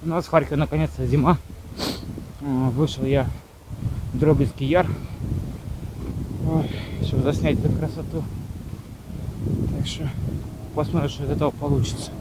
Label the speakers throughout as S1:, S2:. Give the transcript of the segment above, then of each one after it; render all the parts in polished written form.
S1: У нас в Харькове наконец-то зима. Вышел я в Дробицкий Яр, чтобы заснять эту красоту. Так что посмотрим, что из этого получится.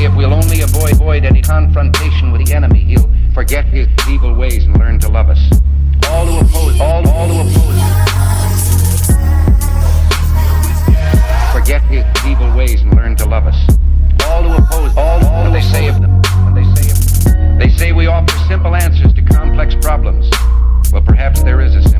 S2: If we'll only avoid any confrontation with the enemy, he'll forget his evil ways and learn to love us. All who oppose, all who oppose, forget his evil ways and learn to love us. All who oppose, all they say of them, they say we offer simple answers to complex problems. Well, perhaps there is a simple